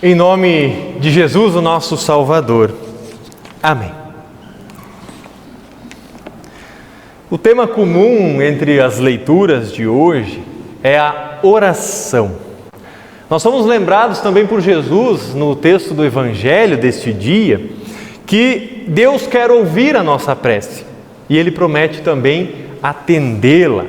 Em nome de Jesus, o nosso Salvador. Amém. O tema comum entre as leituras de hoje é a oração. Nós somos lembrados também por Jesus, no texto do Evangelho deste dia, que Deus quer ouvir a nossa prece e Ele promete também atendê-la.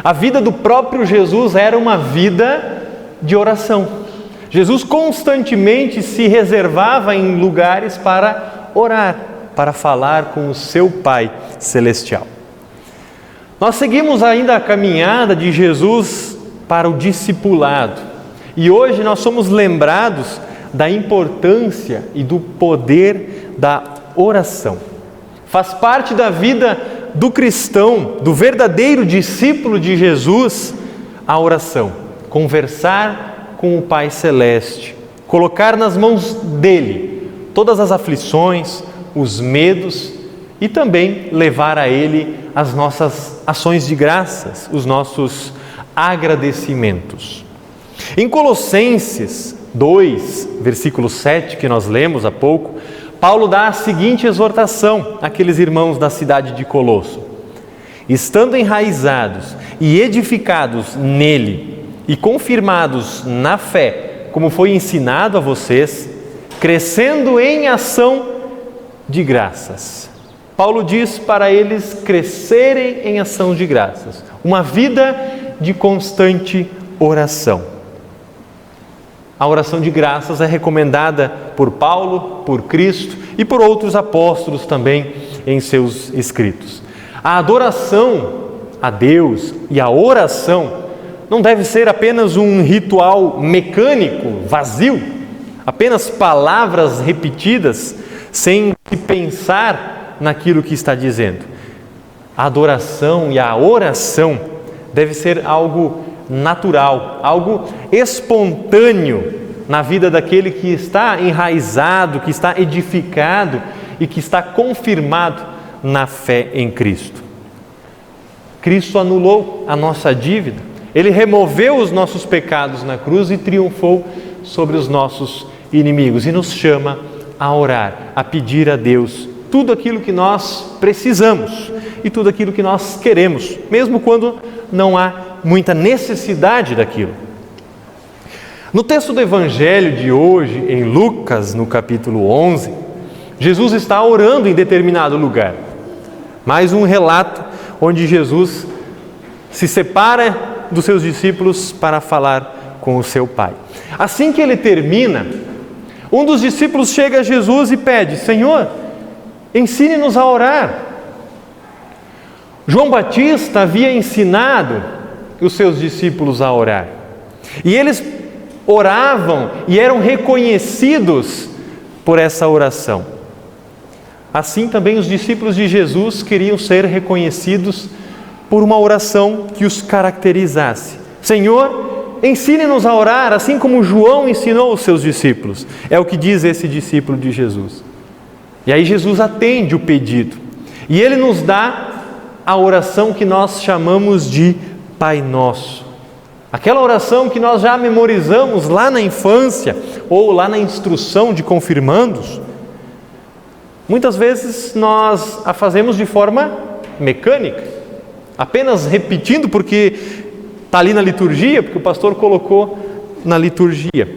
A vida do próprio Jesus era uma vida de oração. Jesus constantemente se reservava em lugares para orar, para falar com o seu Pai Celestial. Nós seguimos ainda a caminhada de Jesus para o discipulado e hoje nós somos lembrados da importância e do poder da oração. Faz parte da vida do cristão, do verdadeiro discípulo de Jesus, a oração, conversar com o Pai Celeste, colocar nas mãos dele todas as aflições, os medos e também levar a Ele as nossas ações de graças, os nossos agradecimentos. Em Colossenses 2, versículo 7, que nós lemos há pouco, Paulo dá a seguinte exortação àqueles irmãos da cidade de Colosso: estando enraizados e edificados nele, e confirmados na fé, como foi ensinado a vocês, crescendo em ação de graças. Paulo diz para eles crescerem em ação de graças, uma vida de constante oração. A oração de graças é recomendada por Paulo, por Cristo e por outros apóstolos também em seus escritos. A adoração a Deus e a oração não deve ser apenas um ritual mecânico, vazio, apenas palavras repetidas sem pensar naquilo que está dizendo. A adoração e a oração deve ser algo natural, algo espontâneo na vida daquele que está enraizado, que está edificado e que está confirmado na fé em Cristo. Cristo anulou a nossa dívida. Ele removeu os nossos pecados na cruz e triunfou sobre os nossos inimigos. E nos chama a orar, a pedir a Deus tudo aquilo que nós precisamos e tudo aquilo que nós queremos, mesmo quando não há muita necessidade daquilo. No texto do Evangelho de hoje, em Lucas, no capítulo 11, Jesus está orando em determinado lugar. Mais um relato onde Jesus se separa dos seus discípulos para falar com o seu Pai. Assim que ele termina, um dos discípulos chega a Jesus e pede: Senhor, ensine-nos a orar. João Batista havia ensinado os seus discípulos a orar. E eles oravam e eram reconhecidos por essa oração. Assim também os discípulos de Jesus queriam ser reconhecidos por uma oração que os caracterizasse. Senhor, ensine-nos a orar, assim como João ensinou os seus discípulos. É o que diz esse discípulo de Jesus. E aí Jesus atende o pedido. E Ele nos dá a oração que nós chamamos de Pai Nosso. Aquela oração que nós já memorizamos lá na infância ou lá na instrução de confirmandos. Muitas vezes nós a fazemos de forma mecânica, apenas repetindo porque está ali na liturgia, porque o pastor colocou na liturgia.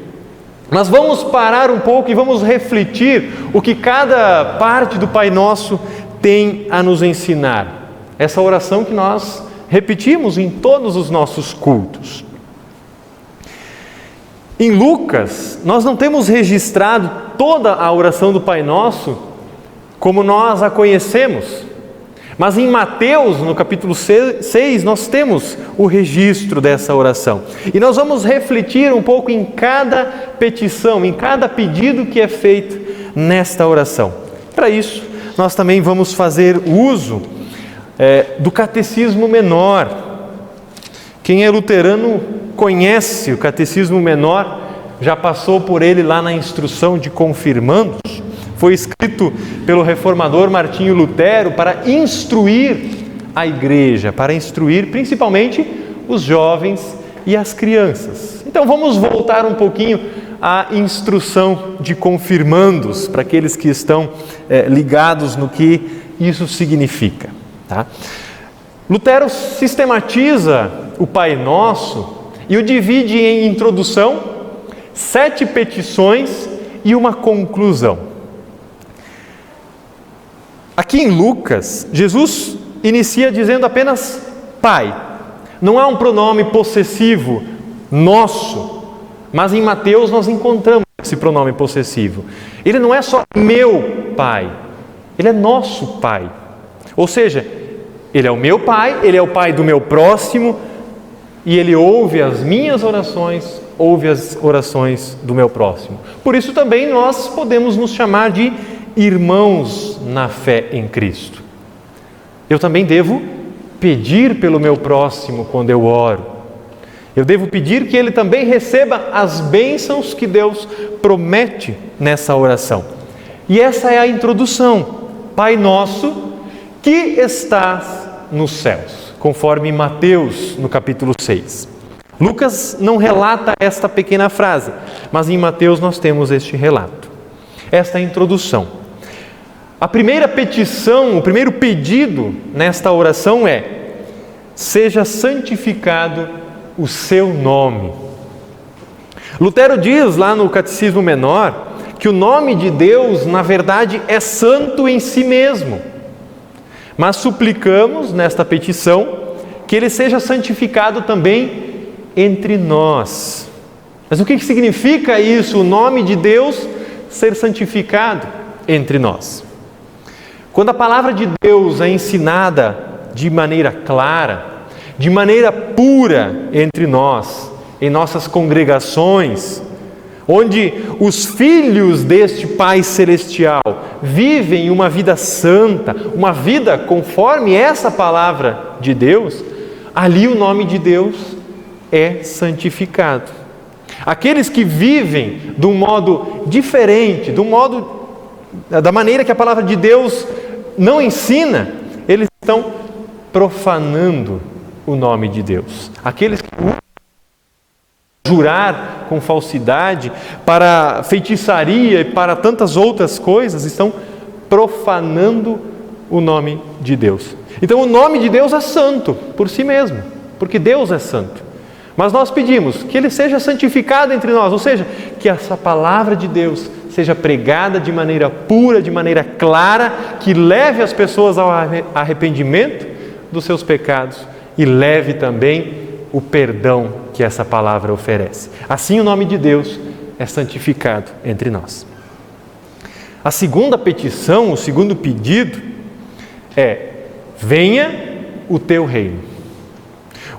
Mas vamos parar um pouco e vamos refletir o que cada parte do Pai Nosso tem a nos ensinar. Essa oração que nós repetimos em todos os nossos cultos. Em Lucas, nós não temos registrado toda a oração do Pai Nosso como nós a conhecemos. Mas em Mateus, no capítulo 6, nós temos o registro dessa oração. E nós vamos refletir um pouco em cada petição, em cada pedido que é feito nesta oração. Para isso, nós também vamos fazer uso do Catecismo Menor. Quem é luterano conhece o Catecismo Menor, já passou por ele lá na instrução de confirmandos. Foi escrito pelo reformador Martinho Lutero para instruir a igreja, para instruir principalmente os jovens e as crianças. Então vamos voltar um pouquinho a instrução de confirmandos, para aqueles que estão ligados no que isso significa. Tá? Lutero sistematiza o Pai Nosso e o divide em introdução, 7 petições e uma conclusão. Aqui em Lucas, Jesus inicia dizendo apenas Pai. Não há um pronome possessivo, nosso, mas em Mateus nós encontramos esse pronome possessivo. Ele não é só meu Pai, Ele é nosso Pai. Ou seja, Ele é o meu Pai, Ele é o Pai do meu próximo, e Ele ouve as minhas orações, ouve as orações do meu próximo. Por isso também nós podemos nos chamar de irmãos na fé em Cristo. Eu também devo pedir pelo meu próximo quando eu oro. Eu devo pedir que ele também receba as bênçãos que Deus promete nessa oração. E essa é a introdução. Pai nosso que estás nos céus, conforme Mateus no capítulo 6. Lucas não relata esta pequena frase, mas em Mateus nós temos este relato. Esta é a introdução. A primeira petição, o primeiro pedido nesta oração é: seja santificado o seu nome. Lutero diz lá no Catecismo Menor que o nome de Deus, na verdade, é santo em si mesmo. Mas suplicamos nesta petição que ele seja santificado também entre nós. Mas o que significa isso, o nome de Deus ser santificado entre nós? Quando a palavra de Deus é ensinada de maneira clara, de maneira pura entre nós, em nossas congregações, onde os filhos deste Pai Celestial vivem uma vida santa, uma vida conforme essa palavra de Deus, ali o nome de Deus é santificado. Aqueles que vivem de um modo diferente, da maneira que a palavra de Deus não ensina, eles estão profanando o nome de Deus. Aqueles que jurar com falsidade, para feitiçaria e para tantas outras coisas, estão profanando o nome de Deus. Então o nome de Deus é santo por si mesmo, porque Deus é santo. Mas nós pedimos que Ele seja santificado entre nós, ou seja, que essa palavra de Deus seja pregada de maneira pura, de maneira clara, que leve as pessoas ao arrependimento dos seus pecados e leve também o perdão que essa palavra oferece. Assim o nome de Deus é santificado entre nós. A segunda petição, o segundo pedido é: venha o teu reino.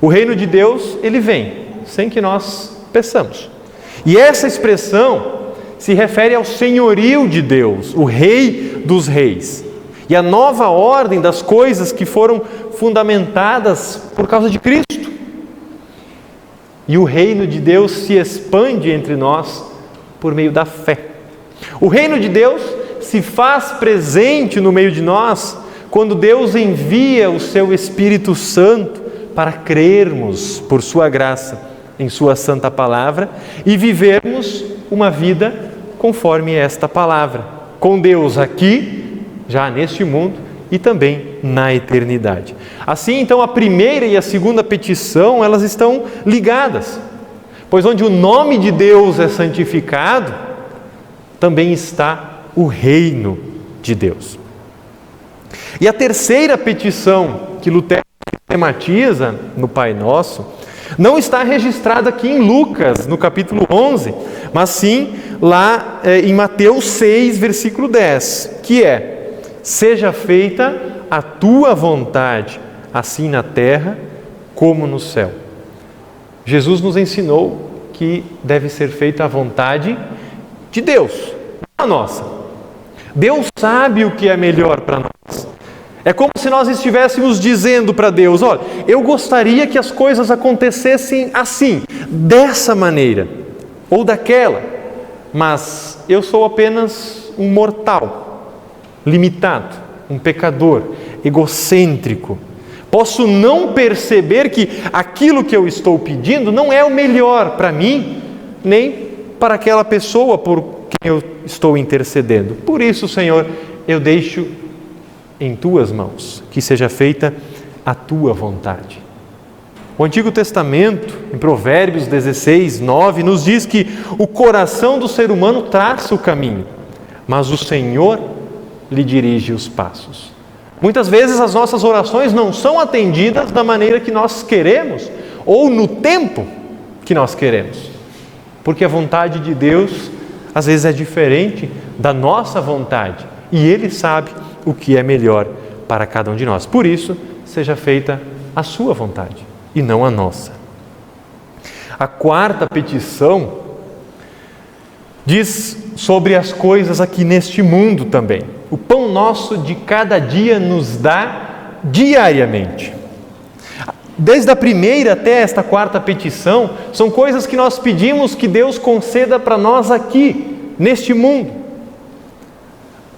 O reino de Deus, ele vem, sem que nós peçamos. E essa expressão se refere ao senhorio de Deus, o Rei dos Reis, e a nova ordem das coisas que foram fundamentadas por causa de Cristo. E o reino de Deus se expande entre nós por meio da fé. O reino de Deus se faz presente no meio de nós quando Deus envia o seu Espírito Santo para crermos por sua graça em sua santa palavra e vivermos uma vida conforme esta palavra, com Deus aqui, já neste mundo e também na eternidade. Assim, então, a primeira e a segunda petição, elas estão ligadas, pois onde o nome de Deus é santificado, também está o reino de Deus. E a terceira petição que Lutero tematiza no Pai Nosso, não está registrada aqui em Lucas, no capítulo 11, mas sim lá em Mateus 6, versículo 10, que é: seja feita a tua vontade, assim na terra como no céu. Jesus nos ensinou que deve ser feita a vontade de Deus, não a nossa. Deus sabe o que é melhor para nós. É como se nós estivéssemos dizendo para Deus: olha, eu gostaria que as coisas acontecessem assim, dessa maneira, ou daquela, mas eu sou apenas um mortal, limitado, um pecador, egocêntrico. Posso não perceber que aquilo que eu estou pedindo não é o melhor para mim, nem para aquela pessoa por quem eu estou intercedendo. Por isso, Senhor, eu deixo em tuas mãos, que seja feita a tua vontade. O Antigo Testamento, em Provérbios 16, 9, nos diz que o coração do ser humano traça o caminho, mas o Senhor lhe dirige os passos. Muitas vezes as nossas orações não são atendidas da maneira que nós queremos, ou no tempo que nós queremos, porque a vontade de Deus às vezes é diferente da nossa vontade, e Ele sabe o que é melhor para cada um de nós. Por isso, seja feita a sua vontade e não a nossa. A quarta petição diz sobre as coisas aqui neste mundo também. O pão nosso de cada dia nos dá diariamente. Desde a primeira até esta quarta petição, são coisas que nós pedimos que Deus conceda para nós aqui, neste mundo.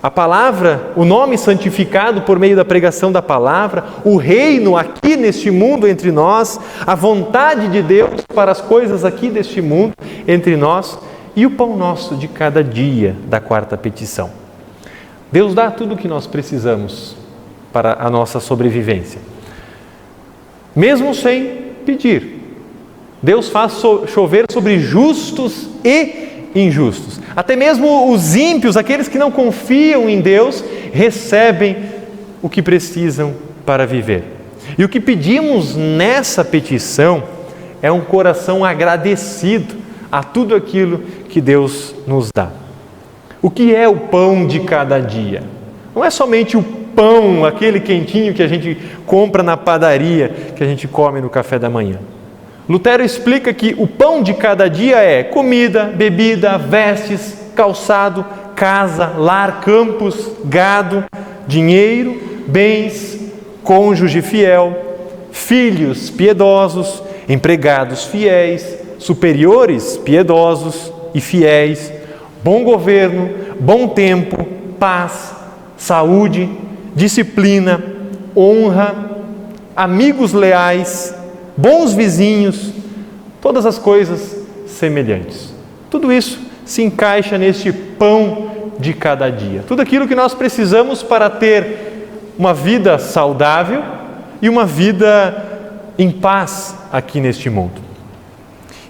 A palavra, o nome santificado por meio da pregação da palavra, o reino aqui neste mundo entre nós, a vontade de Deus para as coisas aqui deste mundo entre nós e o pão nosso de cada dia da quarta petição. Deus dá tudo o que nós precisamos para a nossa sobrevivência, mesmo sem pedir. Deus faz chover sobre justos e injustos. Até mesmo os ímpios, aqueles que não confiam em Deus, recebem o que precisam para viver. E o que pedimos nessa petição é um coração agradecido a tudo aquilo que Deus nos dá. O que é o pão de cada dia? Não é somente o pão, aquele quentinho que a gente compra na padaria, que a gente come no café da manhã. Lutero explica que o pão de cada dia é comida, bebida, vestes, calçado, casa, lar, campos, gado, dinheiro, bens, cônjuge fiel, filhos piedosos, empregados fiéis, superiores piedosos e fiéis, bom governo, bom tempo, paz, saúde, disciplina, honra, amigos leais, bons vizinhos, todas as coisas semelhantes. Tudo isso se encaixa neste pão de cada dia. Tudo aquilo que nós precisamos para ter uma vida saudável e uma vida em paz aqui neste mundo.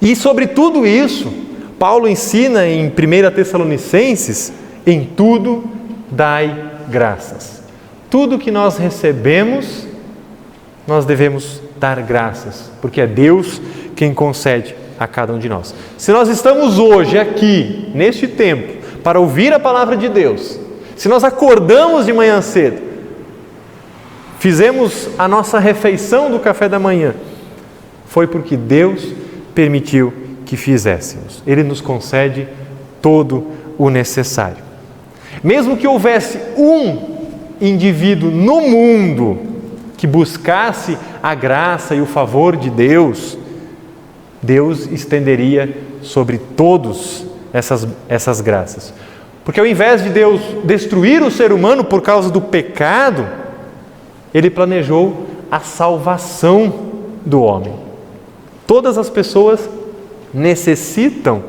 E sobre tudo isso, Paulo ensina em 1 Tessalonicenses: em tudo dai graças. Tudo que nós recebemos, nós devemos dar graças, porque é Deus quem concede a cada um de nós. Se nós estamos hoje aqui, neste tempo, para ouvir a palavra de Deus, se nós acordamos de manhã cedo, fizemos a nossa refeição do café da manhã, foi porque Deus permitiu que fizéssemos. Ele nos concede todo o necessário. Mesmo que houvesse um indivíduo no mundo que buscasse a graça e o favor de Deus, Deus estenderia sobre todos essas graças. Porque ao invés de Deus destruir o ser humano por causa do pecado, Ele planejou a salvação do homem. Todas as pessoas necessitam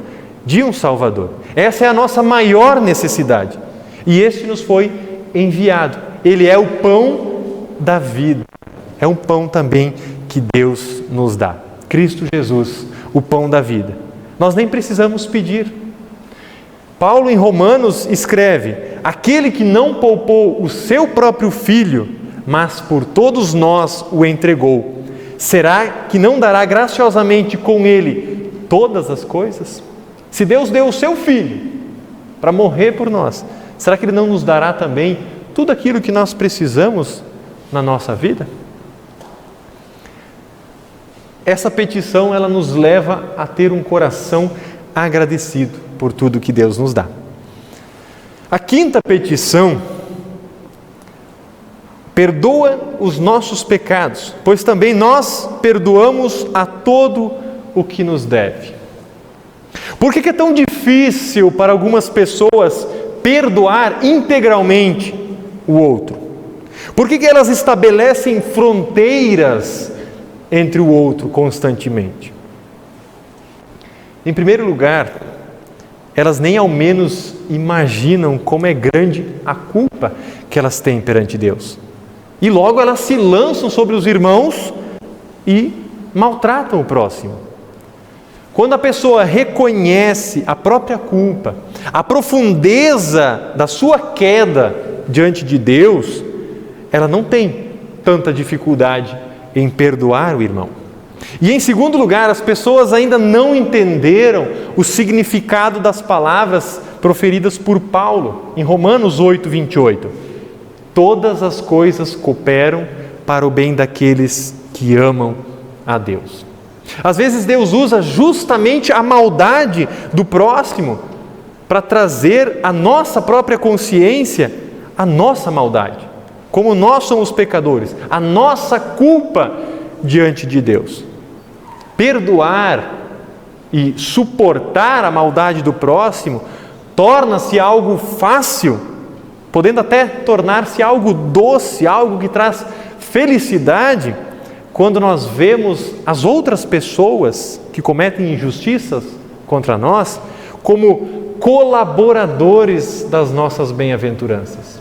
de um Salvador. Essa é a nossa maior necessidade. E este nos foi enviado. Ele é o pão da vida. É um pão também que Deus nos dá. Cristo Jesus, o pão da vida. Nós nem precisamos pedir. Paulo em Romanos escreve: aquele que não poupou o seu próprio filho, mas por todos nós o entregou, será que não dará graciosamente com ele todas as coisas? Se Deus deu o seu filho para morrer por nós, será que Ele não nos dará também tudo aquilo que nós precisamos na nossa vida? Essa petição, ela nos leva a ter um coração agradecido por tudo que Deus nos dá. A quinta petição: perdoa os nossos pecados, pois também nós perdoamos a todo o que nos deve. Por que é tão difícil para algumas pessoas perdoar integralmente o outro? Por que elas estabelecem fronteiras entre o outro constantemente? Em primeiro lugar, elas nem ao menos imaginam como é grande a culpa que elas têm perante Deus. E logo elas se lançam sobre os irmãos e maltratam o próximo. Quando a pessoa reconhece a própria culpa, a profundeza da sua queda diante de Deus, ela não tem tanta dificuldade em perdoar o irmão. E em segundo lugar, as pessoas ainda não entenderam o significado das palavras proferidas por Paulo em Romanos 8:28. Todas as coisas cooperam para o bem daqueles que amam a Deus. Às vezes Deus usa justamente a maldade do próximo para trazer à nossa própria consciência a nossa maldade, como nós somos pecadores, a nossa culpa diante de Deus. Perdoar e suportar a maldade do próximo torna-se algo fácil, podendo até tornar-se algo doce, algo que traz felicidade, quando nós vemos as outras pessoas que cometem injustiças contra nós como colaboradores das nossas bem-aventuranças.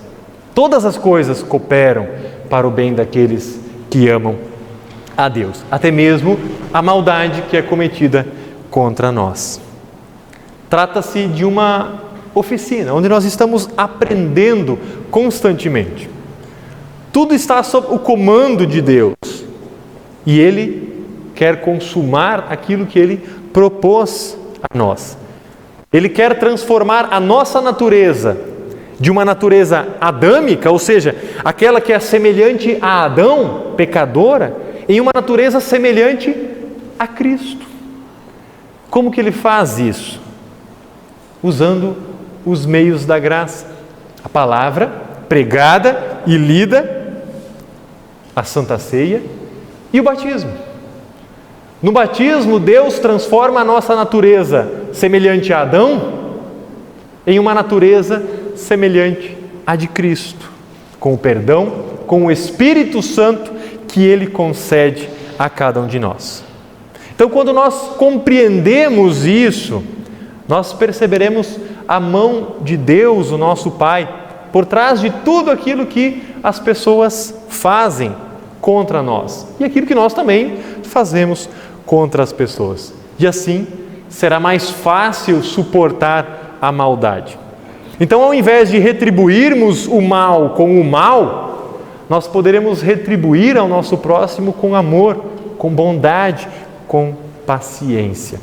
Todas as coisas cooperam para o bem daqueles que amam a Deus, até mesmo a maldade que é cometida contra nós. Trata-se de uma oficina onde nós estamos aprendendo constantemente. Tudo está sob o comando de Deus e Ele quer consumar aquilo que Ele propôs a nós. Ele quer transformar a nossa natureza de uma natureza adâmica, ou seja, aquela que é semelhante a Adão, pecadora, em uma natureza semelhante a Cristo. Como que Ele faz isso? Usando os meios da graça, a palavra pregada e lida, a Santa Ceia e o batismo. No batismo, Deus transforma a nossa natureza semelhante a Adão em uma natureza semelhante à de Cristo, com o perdão, com o Espírito Santo que Ele concede a cada um de nós. Então, quando nós compreendemos isso, nós perceberemos a mão de Deus, o nosso Pai, por trás de tudo aquilo que as pessoas fazem contra nós e aquilo que nós também fazemos contra as pessoas. E assim será mais fácil suportar a maldade. Então, ao invés de retribuirmos o mal com o mal, nós poderemos retribuir ao nosso próximo com amor, com bondade, com paciência.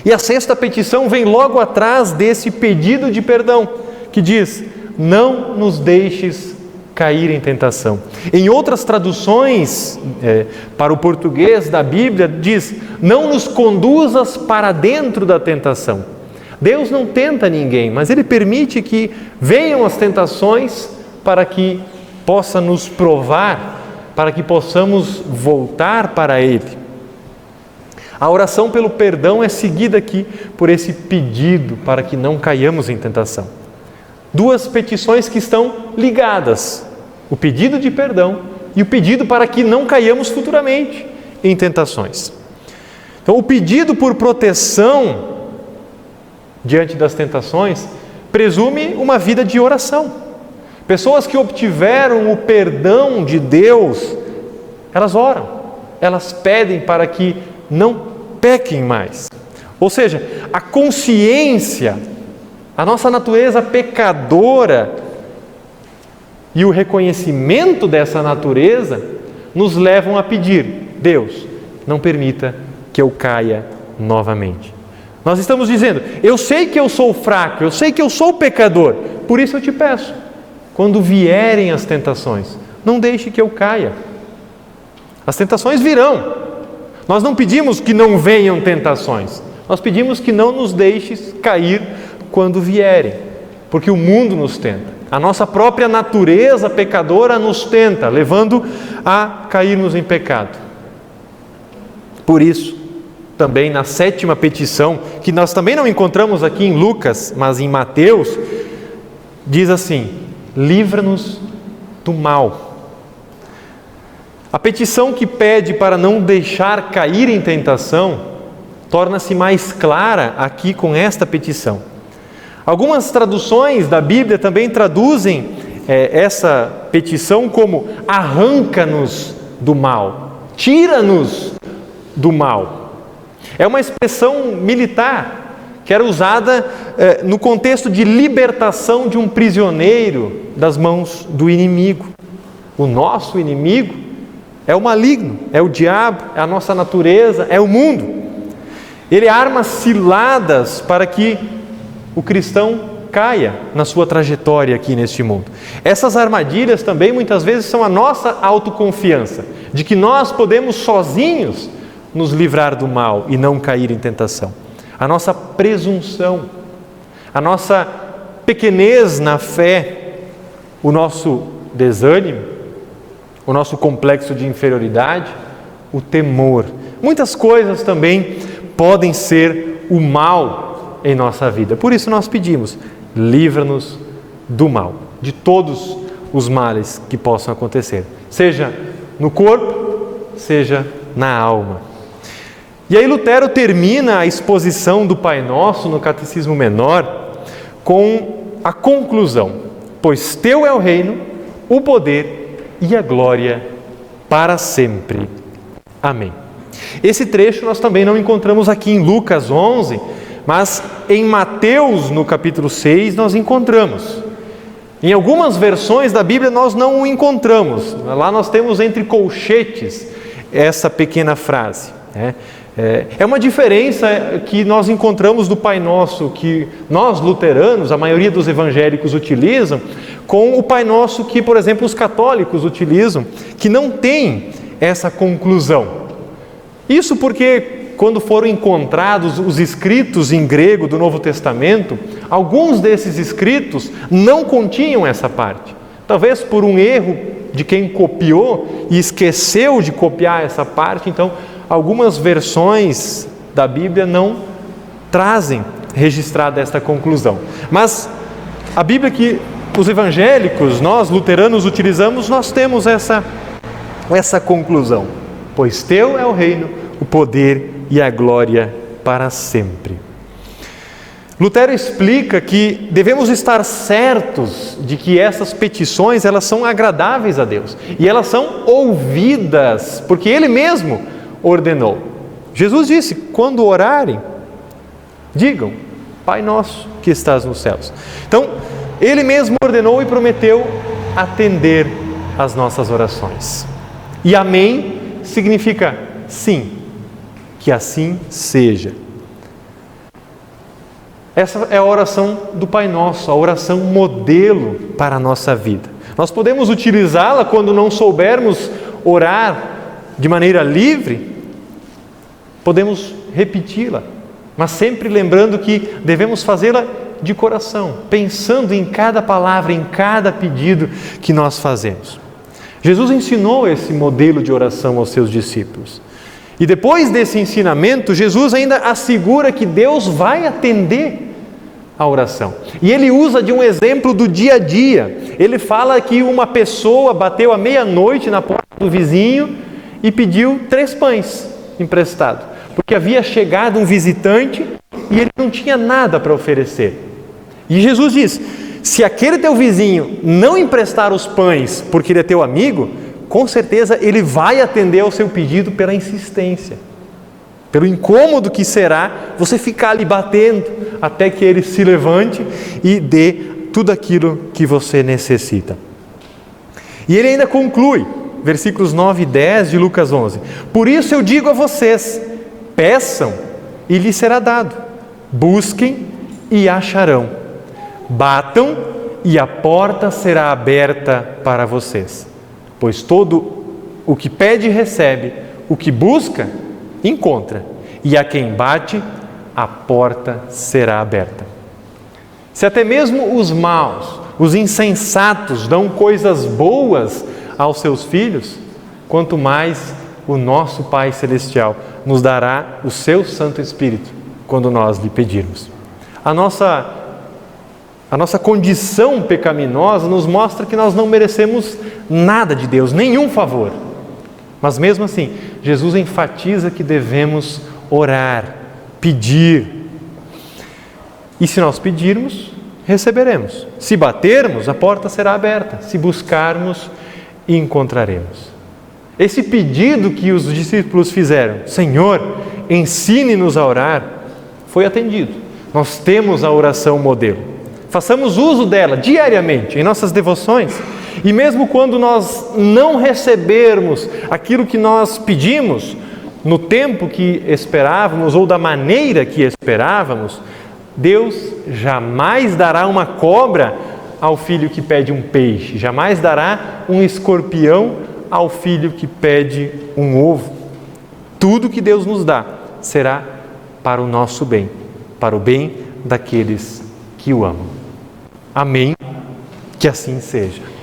E a sexta petição vem logo atrás desse pedido de perdão, que diz: não nos deixes cair em tentação. Em outras traduções, para o português da Bíblia, diz: não nos conduzas para dentro da tentação. Deus não tenta ninguém, mas Ele permite que venham as tentações para que possa nos provar, para que possamos voltar para Ele. A oração pelo perdão é seguida aqui por esse pedido para que não caiamos em tentação. Duas petições que estão ligadas: o pedido de perdão e o pedido para que não caiamos futuramente em tentações. Então, o pedido por proteção diante das tentações presume uma vida de oração. Pessoas que obtiveram o perdão de Deus, elas oram, elas pedem para que não pequem mais. Ou seja, a consciência, a nossa natureza pecadora e o reconhecimento dessa natureza nos levam a pedir: Deus, não permita que eu caia novamente. Nós estamos dizendo: eu sei que eu sou fraco, eu sei que eu sou pecador, por isso eu te peço, quando vierem as tentações, não deixe que eu caia. As tentações virão. Nós não pedimos que não venham tentações, nós pedimos que não nos deixes cair quando vierem, porque o mundo nos tenta, a nossa própria natureza pecadora nos tenta, levando a cairmos em pecado. Por isso, também na sétima petição, que nós também não encontramos aqui em Lucas, mas em Mateus, diz assim: livra-nos do mal. A petição que pede para não deixar cair em tentação torna-se mais clara aqui com esta petição. Algumas traduções da Bíblia também traduzem essa petição como arranca-nos do mal, tira-nos do mal. É uma expressão militar que era usada no contexto de libertação de um prisioneiro das mãos do inimigo. O nosso inimigo é o maligno, é o diabo, é a nossa natureza, é o mundo. Ele arma ciladas para que o cristão caia na sua trajetória aqui neste mundo. Essas armadilhas também muitas vezes são a nossa autoconfiança, de que nós podemos sozinhos nos livrar do mal e não cair em tentação. A nossa presunção, a nossa pequenez na fé, o nosso desânimo, o nosso complexo de inferioridade, o temor. Muitas coisas também podem ser o mal em nossa vida. Por isso nós pedimos, livra-nos do mal, de todos os males que possam acontecer, seja no corpo, seja na alma. E aí Lutero termina a exposição do Pai Nosso no Catecismo Menor com a conclusão: pois teu é o reino, o poder e a glória para sempre. Amém. Esse trecho nós também não encontramos aqui em Lucas 11, mas em Mateus, no capítulo 6, nós encontramos. Em algumas versões da Bíblia nós não o encontramos. Lá nós temos entre colchetes essa pequena frase. É uma diferença que nós encontramos do Pai Nosso, que nós luteranos, a maioria dos evangélicos utilizam, com o Pai Nosso que, por exemplo, os católicos utilizam, que não tem essa conclusão. Isso porque, quando foram encontrados os escritos em grego do Novo Testamento, alguns desses escritos não continham essa parte. Talvez por um erro de quem copiou e esqueceu de copiar essa parte, então algumas versões da Bíblia não trazem registrada esta conclusão. Mas a Bíblia que os evangélicos, nós luteranos utilizamos, nós temos essa conclusão. Pois teu é o reino, o poder e a glória para sempre. Lutero explica que devemos estar certos de que essas petições, elas são agradáveis a Deus. E elas são ouvidas, porque Ele mesmo ordenou. Jesus disse, quando orarem, digam, Pai Nosso que estás nos céus. Então, Ele mesmo ordenou e prometeu atender às nossas orações. E amém significa sim, que assim seja. Essa é a oração do Pai Nosso, a oração modelo para a nossa vida. Nós podemos utilizá-la quando não soubermos orar de maneira livre, podemos repeti-la, mas sempre lembrando que devemos fazê-la de coração, pensando em cada palavra, em cada pedido que nós fazemos. Jesus ensinou esse modelo de oração aos seus discípulos. E depois desse ensinamento, Jesus ainda assegura que Deus vai atender a oração. E Ele usa de um exemplo do dia a dia. Ele fala que uma pessoa bateu à meia-noite na porta do vizinho e pediu 3 pães emprestados, porque havia chegado um visitante e ele não tinha nada para oferecer. E Jesus diz, se aquele teu vizinho não emprestar os pães porque ele é teu amigo, com certeza ele vai atender ao seu pedido pela insistência, pelo incômodo que será você ficar ali batendo até que ele se levante e dê tudo aquilo que você necessita. E ele ainda conclui, versículos 9 e 10 de Lucas 11, por isso eu digo a vocês, peçam e lhes será dado, busquem e acharão, batam e a porta será aberta para vocês. Pois todo o que pede recebe, o que busca encontra, e a quem bate a porta será aberta. Se até mesmo os maus, os insensatos dão coisas boas aos seus filhos, quanto mais o nosso Pai Celestial nos dará o seu Santo Espírito quando nós lhe pedirmos. A nossa condição pecaminosa nos mostra que nós não merecemos nada de Deus, nenhum favor. Mas mesmo assim, Jesus enfatiza que devemos orar pedir. E se nós pedirmos, receberemos. Se batermos, a porta será aberta. Se buscarmos, encontraremos. Esse pedido que os discípulos fizeram, Senhor, ensine-nos a orar, foi atendido. Nós temos a oração modelo. Façamos uso dela diariamente em nossas devoções. E mesmo quando nós não recebermos aquilo que nós pedimos, no tempo que esperávamos ou da maneira que esperávamos, Deus jamais dará uma cobra ao filho que pede um peixe, jamais dará um escorpião ao filho que pede um ovo. Tudo que Deus nos dá será para o nosso bem, para o bem daqueles que o amam. Amém? Que assim seja.